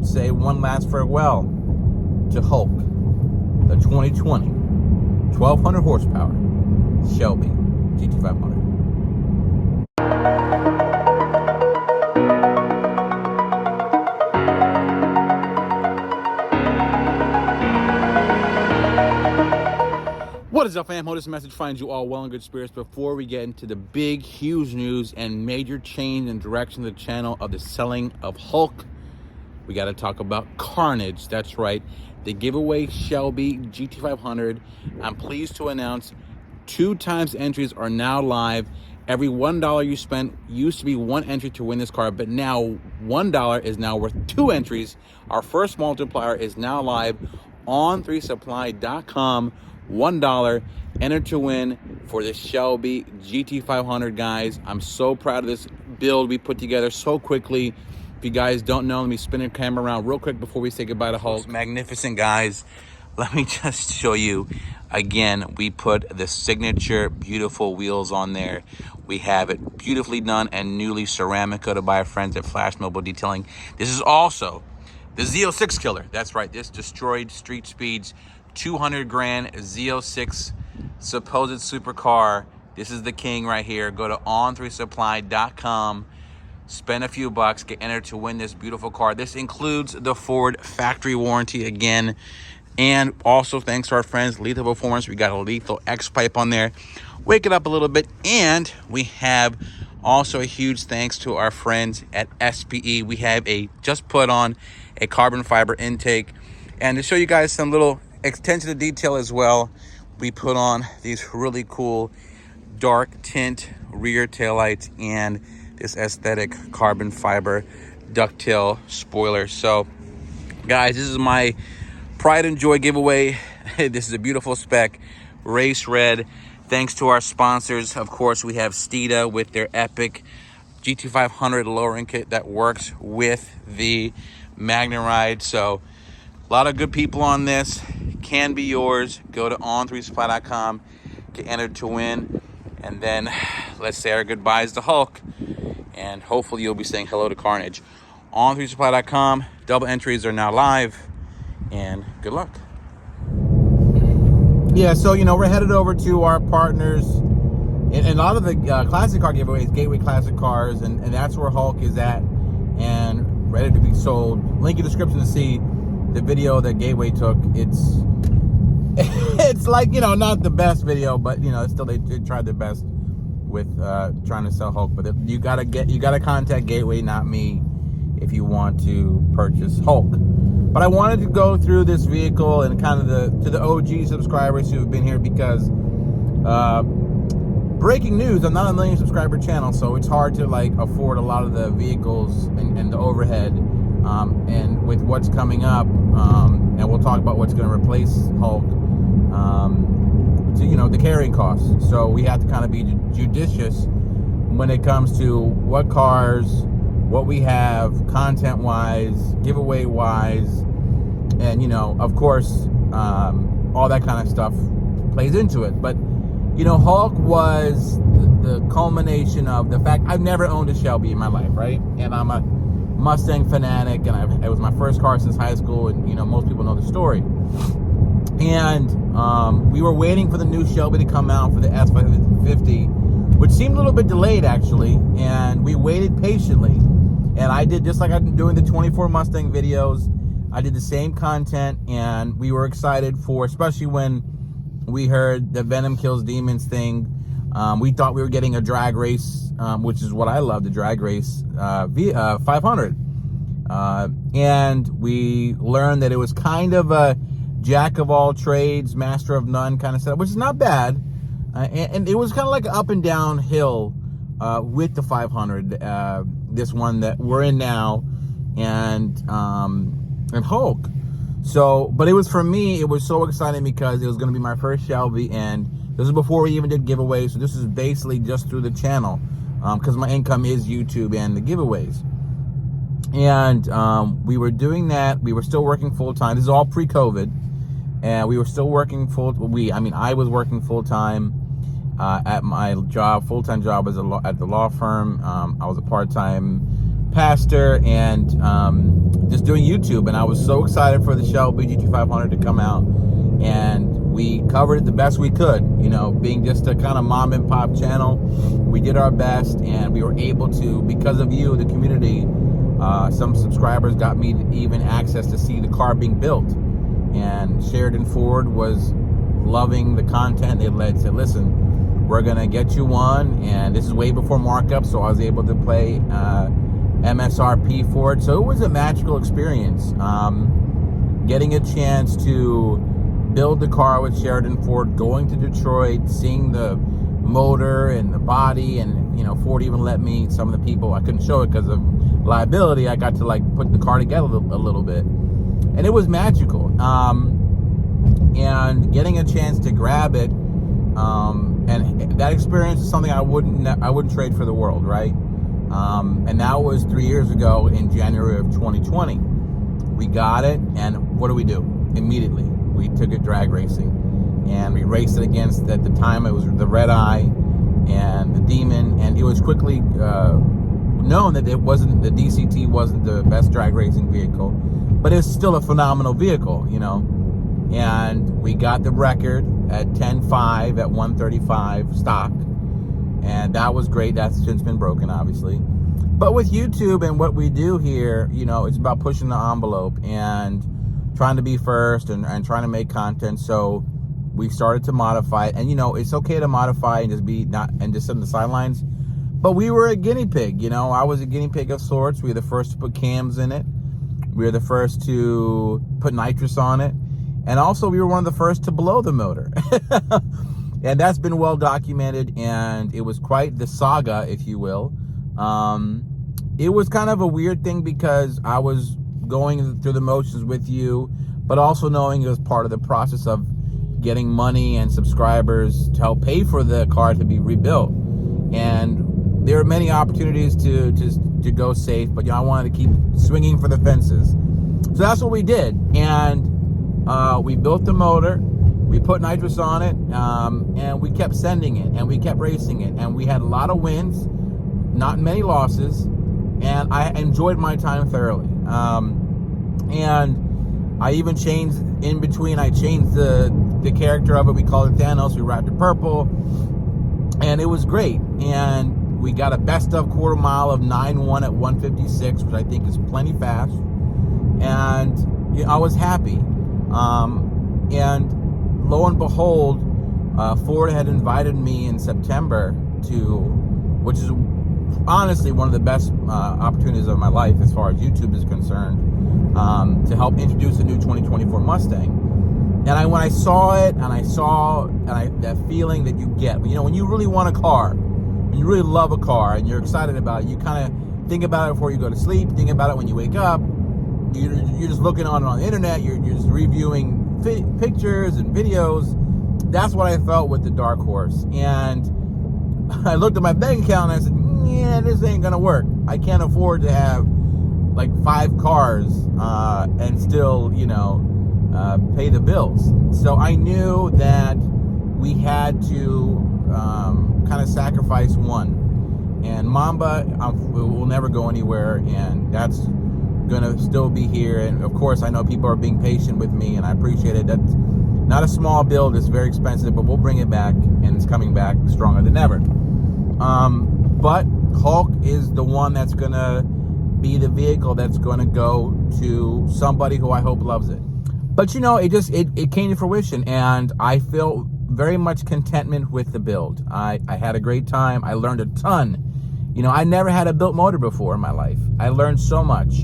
say one last farewell to Hulk, the 2020 1200 horsepower Shelby GT500. What is up, fam? Hope this message finds you all well and good spirits. Before we get into the big, huge news and major change in direction of the channel of the selling of Hulk, we got to talk about Carnage. That's right, the giveaway Shelby GT500. I'm pleased to announce 2 times entries are now live. Every $1 you spent used to be 1 entry to win this car, but now $1 is now worth 2 entries. Our first multiplier is now live on 3supply.com. $1 enter to win for the Shelby GT500, guys. I'm so proud of this build we put together so quickly. If you guys don't know, let me spin the camera around real quick before we say goodbye to Hulk. Magnificent, guys. Let me just show you again. We put the signature beautiful wheels on there. We have it beautifully done and newly ceramic coated by our friends at Flash Mobile Detailing. This is also the Z06 killer. That's right, this destroyed street speeds 200 grand Z06 supposed supercar. This is the king right here. Go to on3supply.com, spend a few bucks, get entered to win this beautiful car. This includes the Ford factory warranty again, and also thanks to our friends Lethal Performance, we got a Lethal X pipe on there. Wake it up a little bit. And we have also a huge thanks to our friends at SPE. We have just put on a carbon fiber intake, and to show you guys some little attention to detail as well, we put on these really cool dark tint rear taillights and this aesthetic carbon fiber ducktail spoiler. So guys, this is my pride and joy giveaway. This is a beautiful spec race red. Thanks to our sponsors, of course, we have Steeda with their epic GT500 lowering kit that works with the MagneRide. So a lot of good people on this. Can be yours. Go to on3supply.com, get entered to win, and then let's say our goodbyes to Hulk, and hopefully you'll be saying hello to Carnage. On3supply.com, double entries are now live, and good luck. Yeah, so we're headed over to our partners in a lot of the classic car giveaways, Gateway Classic Cars, and that's where Hulk is at and ready to be sold. Link in the description to see the video that Gateway took. It's like, not the best video, but still they tried their best with trying to sell Hulk. But you gotta contact Gateway, not me, if you want to purchase Hulk. But I wanted to go through this vehicle and kind of to the OG subscribers who have been here, because breaking news, I'm not a 1 million subscriber channel, so it's hard to afford a lot of the vehicles and the overhead. And with what's coming up, and we'll talk about what's going to replace Hulk, the carrying costs. So we have to kind of be judicious when it comes to what cars, what we have, content-wise, giveaway-wise, and of course, all that kind of stuff plays into it. But Hulk was the culmination of the fact I've never owned a Shelby in my life, right? And I'm a Mustang fanatic, and it was my first car since high school, and most people know the story. And we were waiting for the new Shelby to come out for the S550, which seemed a little bit delayed actually, and we waited patiently. And I did, just like I'm doing the 24 Mustang videos, I did the same content, and we were excited for, especially when we heard the Venom Kills Demons thing. We thought we were getting a drag race, which is what I love, the drag race 500. And we learned that it was kind of a jack of all trades, master of none kind of setup, which is not bad. And it was kind of like an up and down hill with the 500, this one that we're in now, and Hulk. So, but it was, for me, it was so exciting because it was going to be my first Shelby, and this is before we even did giveaways. So this is basically just through the channel, because my income is YouTube and the giveaways. And we were doing that. We were still working full time. This is all pre-COVID, and we were still working I was working full time at my job. Full-time job was at the law firm. I was a part-time pastor, and just doing YouTube, and I was so excited for the Shelby GT500 to come out, and we covered it the best we could. You know, being just a kind of mom and pop channel, we did our best, and we were able to, because of you, the community, some subscribers got me even access to see the car being built. And Sheridan Ford was loving the content. They said, listen, we're gonna get you one, and this is way before markup, so I was able to play MSRP for it. So it was a magical experience, getting a chance to build the car with Sheridan Ford, going to Detroit, seeing the motor and the body, and you know, Ford even let me, some of the people, I couldn't show it because of liability, I got to like put the car together a little bit, and it was magical. And getting a chance to grab it, and that experience is something I wouldn't trade for the world, right? And that was 3 years ago in January of 2020. We got it, and what do? Immediately, we took it drag racing, and we raced it against, at the time, it was the Red Eye and the Demon, and it was quickly known that it wasn't, the DCT wasn't the best drag racing vehicle, but it's still a phenomenal vehicle, you know. And we got the record at 10.5 at 135 stock, and that was great. That's since been broken, obviously. But with YouTube and what we do here, you know, it's about pushing the envelope and trying to be first, and trying to make content. So we started to modify it, and you know, it's okay to modify and just be not, and just sit on the sidelines. But we were a guinea pig, you know. I was a guinea pig of sorts. We were the first to put cams in it. We were the first to put nitrous on it. And also, we were one of the first to blow the motor. And that's been well documented, and it was quite the saga, if you will. It was kind of a weird thing because I was going through the motions with you, but also knowing it was part of the process of getting money and subscribers to help pay for the car to be rebuilt. And there are many opportunities to go safe, but you know, I wanted to keep swinging for the fences. So that's what we did. And we built the motor, we put nitrous on it, and we kept sending it, and we kept racing it, and we had a lot of wins, not many losses, and I enjoyed my time thoroughly. And I even changed in between. I changed the character of it. We called it Thanos. We wrapped it purple, and it was great. And we got a best of quarter mile of 9.1 at 156, which I think is plenty fast. And you know, I was happy. And lo and behold, Ford had invited me in September to, which is honestly one of the best opportunities of my life as far as YouTube is concerned, to help introduce a new 2024 Mustang. And when I saw it, that feeling that you get, you know, when you really want a car, when you really love a car and you're excited about it, you kind of think about it before you go to sleep, think about it when you wake up. You're just looking on it on the internet, you're just reviewing pictures and videos. That's what I felt with the Dark Horse. And I looked at my bank account and I said, yeah, this ain't gonna work. I can't afford to have like 5 cars and still, you know, pay the bills. So I knew that we had to kind of sacrifice one. And Mamba will never go anywhere, and that's gonna still be here. And of course, I know people are being patient with me, and I appreciate it. That's not a small build, it's very expensive, but we'll bring it back, and it's coming back stronger than ever. But Hulk is the one that's gonna be the vehicle that's gonna go to somebody who I hope loves it. But you know, it came to fruition, and I feel very much contentment with the build. I had a great time. I learned a ton. You know, I never had a built motor before in my life. I learned so much.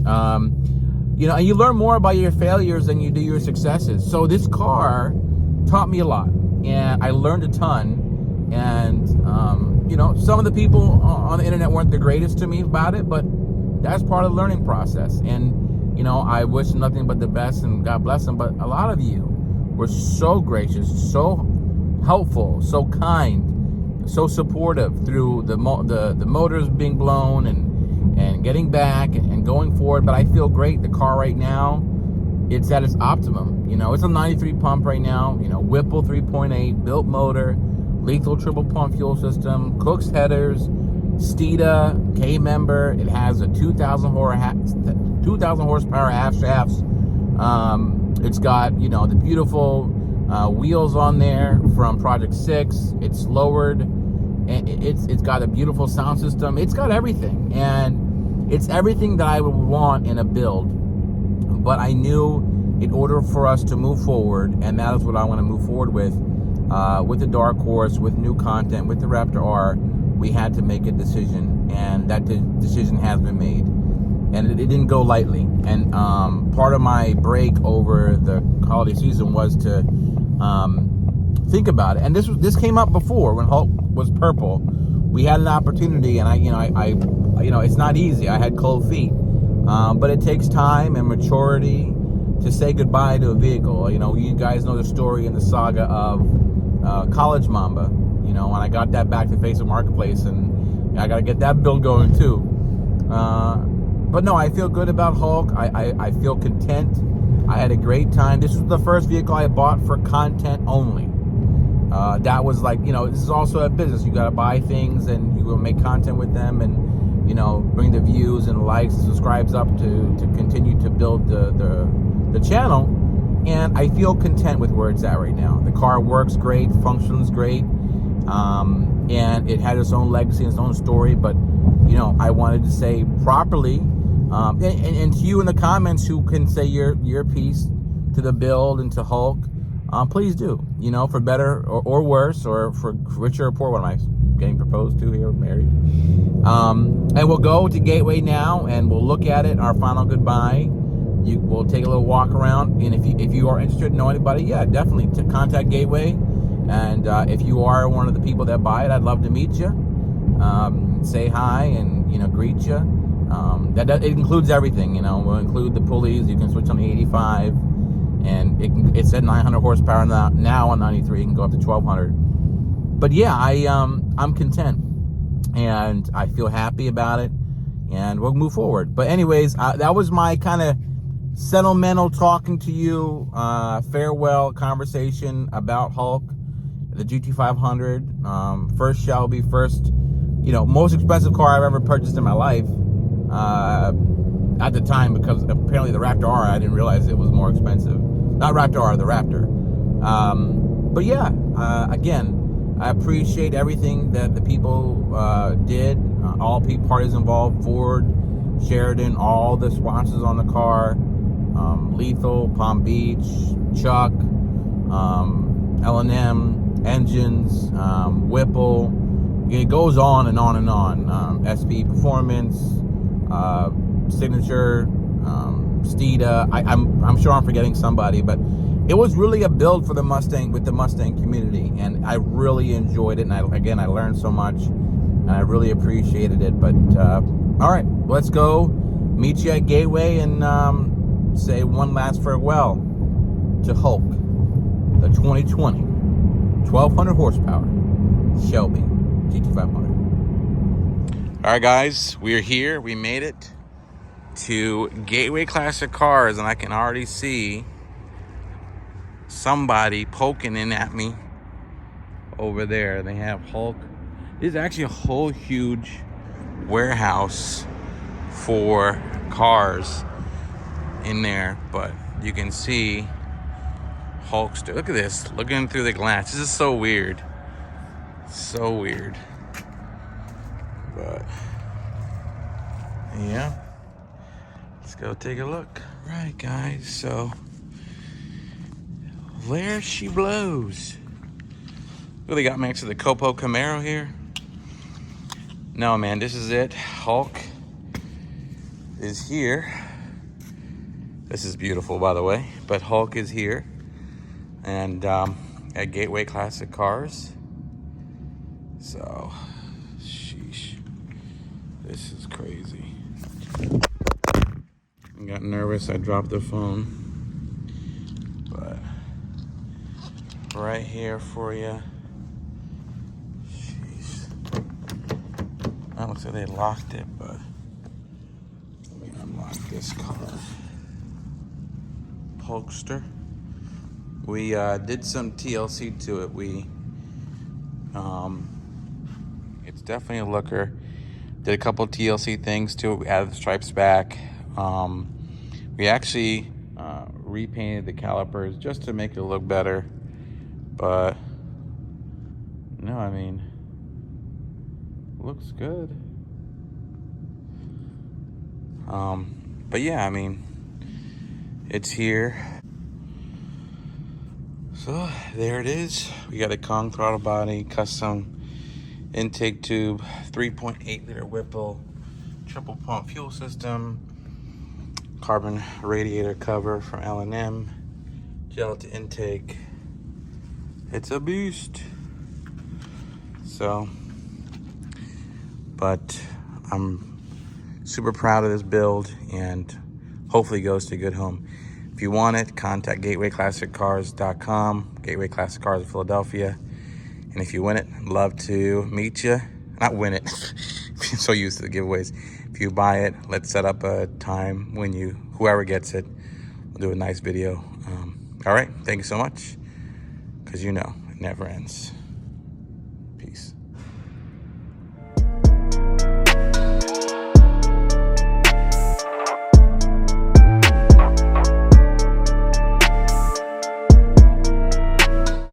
You know, and you learn more about your failures than you do your successes. So this car taught me a lot, and I learned a ton. And, you know, some of the people on the internet weren't the greatest to me about it, but that's part of the learning process. And, you know, I wish nothing but the best, and God bless them. But a lot of you were so gracious, so helpful, so kind, so supportive through the motors being blown and getting back and going forward. But I feel great. The car right now, it's at its optimum. You know, it's a 93 pump right now. You know, Whipple 3.8, built motor, lethal triple pump fuel system, Cook's headers, Steeda, K-member. It has a 2,000 2,000 horsepower half shafts. It's got, you know, the beautiful wheels on there from Project 6. It's lowered. It's got a beautiful sound system. It's got everything, and it's everything that I would want in a build. But I knew in order for us to move forward, and that is what I want to move forward with the Dark Horse, with new content, with the Raptor R, we had to make a decision, and that decision has been made. And it didn't go lightly. And part of my break over the holiday season was to think about it. And this came up before when Hulk was purple. We had an opportunity, and I it's not easy. I had cold feet, but it takes time and maturity to say goodbye to a vehicle. You know, you guys know the story and the saga of College Mamba. You know, when I got that back to face of marketplace, and I got to get that build going too. But no, I feel good about Hulk. I feel content. I had a great time. This was the first vehicle I bought for content only. That was like, you know, this is also a business. You got to buy things, and you will make content with them, and, you know, bring the views and likes and subscribes up to continue to build the channel. And I feel content with where it's at right now. The car works great, functions great, and it had its own legacy and its own story. But, you know, I wanted to say properly, and to you in the comments who can say your piece to the build and to Hulk, please do. You know, for better or worse, or for richer or poor. What am I getting proposed to here? Married. And we'll go to Gateway now, and we'll look at it. Our final goodbye. We'll take a little walk around, and if you are interested in knowing anybody, yeah, definitely to contact Gateway. And if you are one of the people that buy it, I'd love to meet you. Say hi and, you know, greet you. It includes everything. You know, we'll include the pulleys. You can switch on the 85, and it's at 900 horsepower now on 93. It can go up to 1,200. But yeah, I'm content, and I feel happy about it, and we'll move forward. But anyways, that was my kind of sentimental talking to you, farewell conversation about Hulk, the GT500, first Shelby, first, you know, most expensive car I've ever purchased in my life. At the time, because apparently the Raptor R, I didn't realize it was more expensive. Not Raptor R, the Raptor. But yeah, again, I appreciate everything that the people did. All parties involved, Ford, Sheridan, all the sponsors on the car, Lethal, Palm Beach, Chuck, L&M, Engines, Whipple. It goes on and on and on. SP Performance, Signature, Steeda. I'm sure I'm forgetting somebody, but it was really a build for the Mustang, with the Mustang community, and I really enjoyed it. And I learned so much, and I really appreciated it. But all right, let's go meet you at Gateway and say one last farewell to Hulk, the 2020 1,200 horsepower Shelby GT500. All right, guys, we're here. We made it to Gateway Classic Cars, and I can already see somebody poking in at me over there. They have Hulk. There's actually a whole huge warehouse for cars in there, but you can see Hulkster. Look at this, looking through the glass. This is so weird. So weird. But yeah, let's go take a look. Right, guys, so there she blows. Really got me next to the Copo Camaro here. No, man, this is it. Hulk is here. This is beautiful, by the way, but Hulk is here, and at Gateway Classic Cars. So, sheesh, this is crazy. I got nervous, I dropped the phone, but right here for you. Jeez. That looks like they locked it, but let me unlock this car. Hulkster. We did some TLC to it. It's definitely a looker. Did a couple TLC things to it. We added the stripes back. We actually repainted the calipers just to make it look better, but no, I mean, looks good. But yeah, I mean, it's here. So there it is. We got a Kong throttle body, custom intake tube, 3.8 liter Whipple, triple pump fuel system, carbon radiator cover from L&M, gelatin intake. It's a beast. So, but I'm super proud of this build, and hopefully goes to a good home. If you want it, contact gatewayclassiccars.com, Gateway Classic Cars of Philadelphia. And if you win it, I'd love to meet you. Not win it. I'm so used to the giveaways. If you buy it, let's set up a time when whoever gets it, we'll do a nice video. All right, thank you so much, because you know it never ends. Peace.